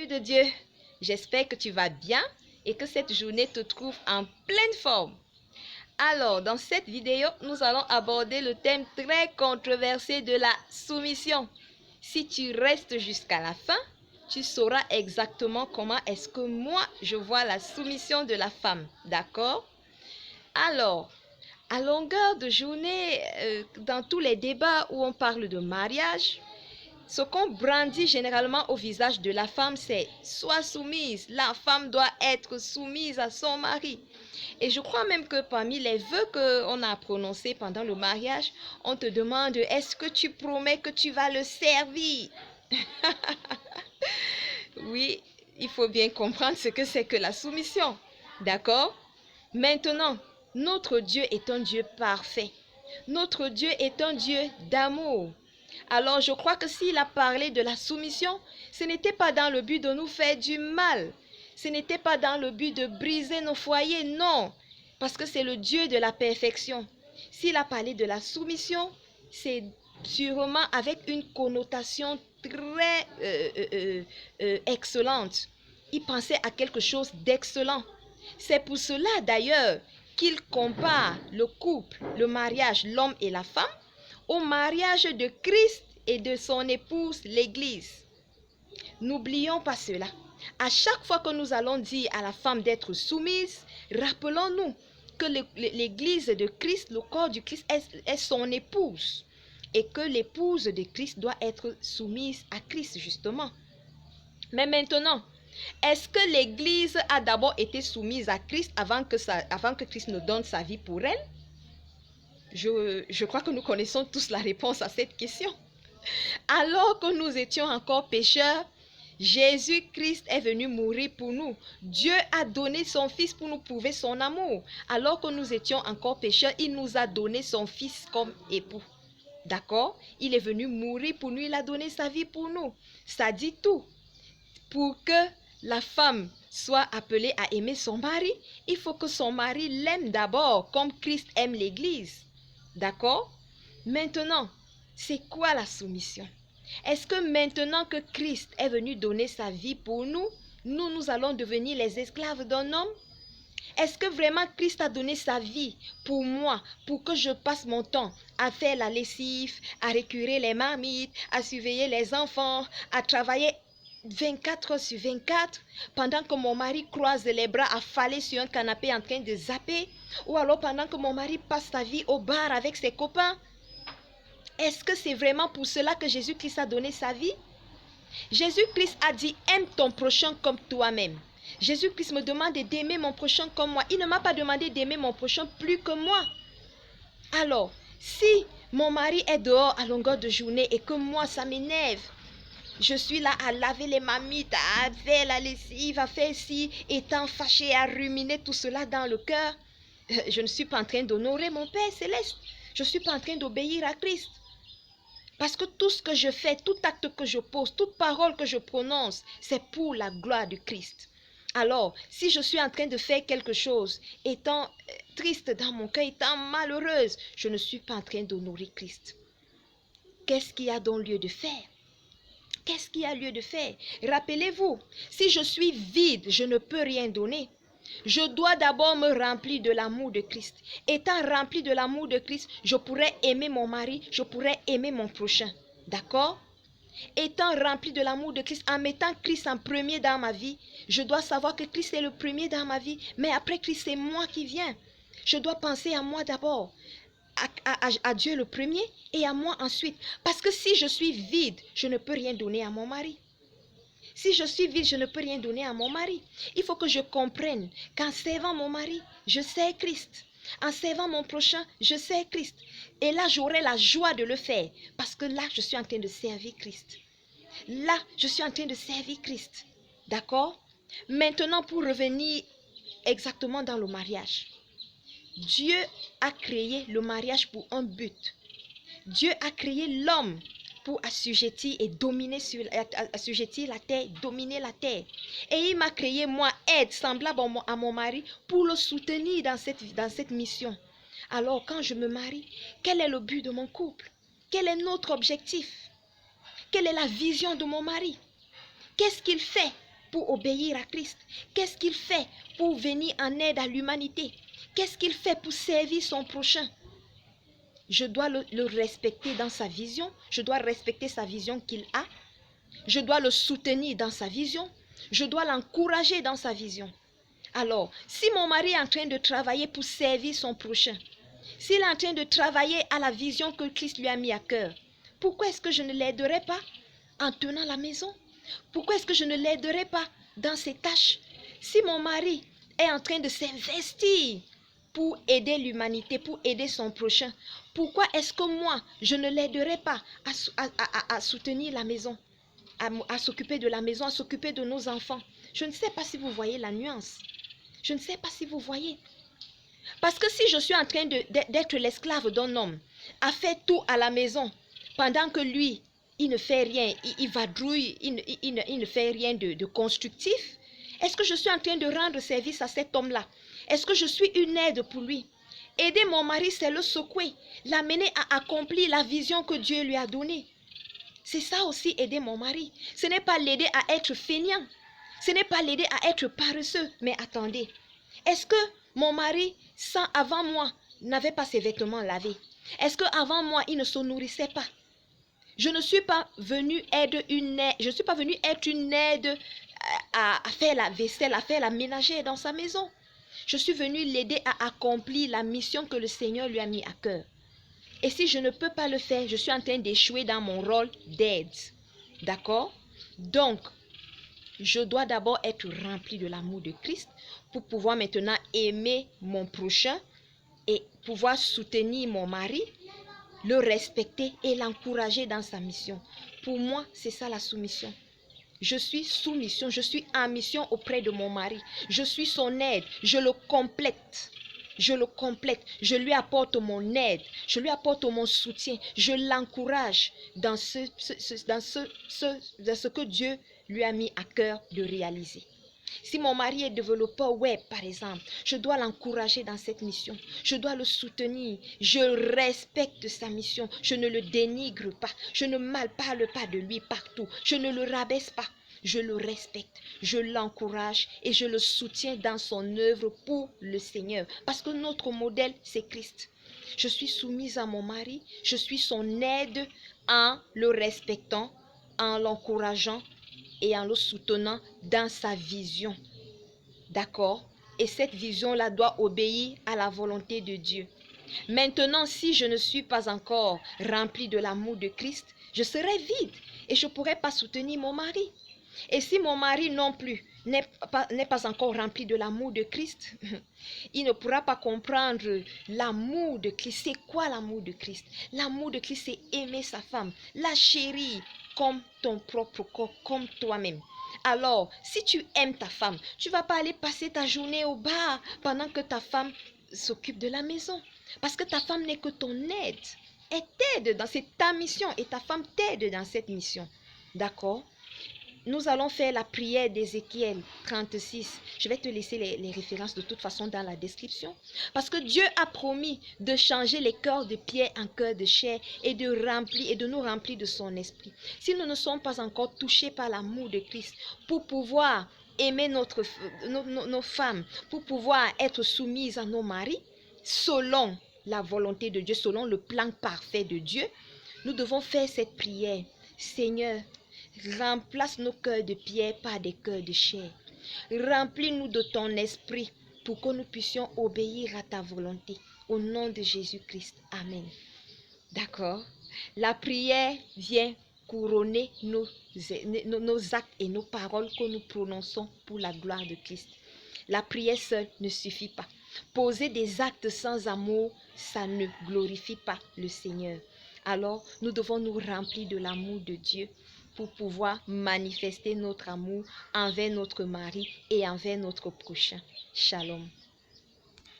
de Dieu. J'espère que tu vas bien et que cette journée te trouve en pleine forme. Alors, dans cette vidéo, nous allons aborder le thème très controversé de la soumission. Si tu restes jusqu'à la fin, tu sauras exactement comment est-ce que moi, je vois la soumission de la femme. D'accord? Alors, à longueur de journée, dans tous les débats où on parle de mariage, ce qu'on brandit généralement au visage de la femme, c'est « sois soumise ». La femme doit être soumise à son mari. Et je crois même que parmi les vœux qu'on a prononcés pendant le mariage, on te demande « est-ce que tu promets que tu vas le servir ?» Oui, il faut bien comprendre ce que c'est que la soumission. D'accord? Maintenant, notre Dieu est un Dieu parfait. Notre Dieu est un Dieu d'amour. Alors, je crois que s'il a parlé de la soumission, ce n'était pas dans le but de nous faire du mal. Ce n'était pas dans le but de briser nos foyers, non. Parce que c'est le Dieu de la perfection. S'il a parlé de la soumission, c'est sûrement avec une connotation très excellente. Il pensait à quelque chose d'excellent. C'est pour cela d'ailleurs qu'il compare le couple, le mariage, l'homme et la femme, au mariage de Christ et de son épouse, l'Église. N'oublions pas cela. À chaque fois que nous allons dire à la femme d'être soumise, rappelons-nous que l'Église de Christ, le corps du Christ, est son épouse. Et que l'épouse de Christ doit être soumise à Christ, justement. Mais maintenant, est-ce que l'Église a d'abord été soumise à Christ avant que Christ ne donne sa vie pour elle? Je crois que nous connaissons tous la réponse à cette question. Alors que nous étions encore pécheurs, Jésus-Christ est venu mourir pour nous. Dieu a donné son Fils pour nous prouver son amour. Alors que nous étions encore pécheurs, il nous a donné son Fils comme époux. D'accord? Il est venu mourir pour nous, il a donné sa vie pour nous. Ça dit tout. Pour que la femme soit appelée à aimer son mari, il faut que son mari l'aime d'abord, comme Christ aime l'Église. D'accord? Maintenant, c'est quoi la soumission? Est-ce que maintenant que Christ est venu donner sa vie pour nous, nous allons devenir les esclaves d'un homme? Est-ce que vraiment Christ a donné sa vie pour moi, pour que je passe mon temps à faire la lessive, à récurer les marmites, à surveiller les enfants, à travailler 24 heures sur 24, pendant que mon mari croise les bras affalé sur un canapé en train de zapper, ou alors pendant que mon mari passe sa vie au bar avec ses copains? Est-ce que c'est vraiment pour cela que Jésus-Christ a donné sa vie? Jésus-Christ a dit « aime ton prochain comme toi-même ». Jésus-Christ me demande d'aimer mon prochain comme moi. Il ne m'a pas demandé d'aimer mon prochain plus que moi. Alors, si mon mari est dehors à longueur de journée et que moi, ça m'énerve, je suis là à laver les marmites, à faire la lessive, à faire ci, étant fâchée, à ruminer tout cela dans le cœur, je ne suis pas en train d'honorer mon Père céleste. Je ne suis pas en train d'obéir à Christ. Parce que tout ce que je fais, tout acte que je pose, toute parole que je prononce, c'est pour la gloire de Christ. Alors, si je suis en train de faire quelque chose, étant triste dans mon cœur, étant malheureuse, je ne suis pas en train d'honorer Christ. Qu'est-ce qu'il y a donc lieu de faire? Qu'est-ce qu'il y a lieu de faire? Rappelez-vous, si je suis vide, je ne peux rien donner. Je dois d'abord me remplir de l'amour de Christ. Étant rempli de l'amour de Christ, je pourrais aimer mon mari, je pourrais aimer mon prochain. D'accord? Étant rempli de l'amour de Christ, en mettant Christ en premier dans ma vie, je dois savoir que Christ est le premier dans ma vie, mais après Christ, c'est moi qui viens. Je dois penser à moi d'abord, à Dieu le premier et à moi ensuite. Parce que si je suis vide, je ne peux rien donner à mon mari. Si je suis vide, je ne peux rien donner à mon mari. Il faut que je comprenne qu'en servant mon mari, je sers Christ. En servant mon prochain, je sers Christ. Et là, j'aurai la joie de le faire. Parce que là, je suis en train de servir Christ. Là, je suis en train de servir Christ. D'accord? Maintenant, pour revenir exactement dans le mariage. Dieu a créé le mariage pour un but. Dieu a créé l'homme pour assujettir et assujettir la terre, dominer la terre. Et il m'a créé, moi, aide, semblable à mon mari, pour le soutenir dans cette mission. Alors, quand je me marie, quel est le but de mon couple? Quel est notre objectif? Quelle est la vision de mon mari? Qu'est-ce qu'il fait? pour obéir à Christ? Qu'est-ce qu'il fait pour venir en aide à l'humanité? Qu'est-ce qu'il fait pour servir son prochain? Je dois le respecter dans sa vision. Je dois respecter sa vision qu'il a. Je dois le soutenir dans sa vision. Je dois l'encourager dans sa vision. Alors, si mon mari est en train de travailler pour servir son prochain, s'il est en train de travailler à la vision que Christ lui a mis à cœur, pourquoi est-ce que je ne l'aiderai pas en tenant la maison? Pourquoi est-ce que je ne l'aiderai pas dans ses tâches? Si mon mari est en train de s'investir pour aider l'humanité, pour aider son prochain, pourquoi est-ce que moi, je ne l'aiderai pas à soutenir la maison, à s'occuper de la maison, à s'occuper de nos enfants? Je ne sais pas si vous voyez la nuance. Je ne sais pas si vous voyez. Parce que si je suis en train d'être l'esclave d'un homme, à faire tout à la maison, pendant que lui, il ne fait rien, il vadrouille, il ne fait rien de constructif, est-ce que je suis en train de rendre service à cet homme-là? Est-ce que je suis une aide pour lui? Aider mon mari, c'est le secouer, l'amener à accomplir la vision que Dieu lui a donnée. C'est ça aussi aider mon mari. Ce n'est pas l'aider à être feignant. Ce n'est pas l'aider à être paresseux. Mais attendez, est-ce que mon mari, avant moi, n'avait pas ses vêtements lavés? Est-ce qu'avant moi, il ne se nourrissait pas? Je ne suis pas venue être une aide à faire la vaisselle, à faire la ménagère dans sa maison. Je suis venue l'aider à accomplir la mission que le Seigneur lui a mis à cœur. Et si je ne peux pas le faire, je suis en train d'échouer dans mon rôle d'aide. D'accord? Donc, je dois d'abord être rempli de l'amour de Christ pour pouvoir maintenant aimer mon prochain et pouvoir soutenir mon mari, le respecter et l'encourager dans sa mission. Pour moi, c'est ça la soumission. Je suis sous mission, je suis en mission auprès de mon mari. Je suis son aide, je le complète. Je lui apporte mon aide, je lui apporte mon soutien, je l'encourage dans ce que Dieu lui a mis à cœur de réaliser. Si mon mari est développeur web, par exemple, je dois l'encourager dans cette mission. Je dois le soutenir. Je respecte sa mission. Je ne le dénigre pas. Je ne mal parle pas de lui partout. Je ne le rabaisse pas. Je le respecte. Je l'encourage et je le soutiens dans son œuvre pour le Seigneur. Parce que notre modèle, c'est Christ. Je suis soumise à mon mari. Je suis son aide en le respectant, en l'encourageant et en le soutenant dans sa vision. D'accord? Et cette vision-là doit obéir à la volonté de Dieu. Maintenant, si je ne suis pas encore rempli de l'amour de Christ, je serai vide et je ne pourrai pas soutenir mon mari. Et si mon mari non plus n'est pas encore rempli de l'amour de Christ, il ne pourra pas comprendre l'amour de Christ. C'est quoi l'amour de Christ? L'amour de Christ, c'est aimer sa femme, la chérir comme ton propre corps, comme toi-même. Alors, si tu aimes ta femme, tu ne vas pas aller passer ta journée au bar pendant que ta femme s'occupe de la maison. Parce que ta femme n'est que ton aide. Elle t'aide dans ta mission et ta femme t'aide dans cette mission. D'accord? Nous allons faire la prière d'Ézéchiel 36. Je vais te laisser les références de toute façon dans la description. Parce que Dieu a promis de changer les cœurs de pierre en cœurs de chair et de nous remplir de son esprit. Si nous ne sommes pas encore touchés par l'amour de Christ pour pouvoir aimer nos femmes, pour pouvoir être soumises à nos maris, selon la volonté de Dieu, selon le plan parfait de Dieu, nous devons faire cette prière. Seigneur, remplace nos cœurs de pierre par des cœurs de chair. Remplis-nous de ton esprit pour que nous puissions obéir à ta volonté. Au nom de Jésus-Christ. Amen. D'accord? La prière vient couronner nos actes et nos paroles que nous prononçons pour la gloire de Christ. La prière seule ne suffit pas. Poser des actes sans amour, ça ne glorifie pas le Seigneur. Alors, nous devons nous remplir de l'amour de Dieu pour pouvoir manifester notre amour envers notre mari et envers notre prochain. Shalom.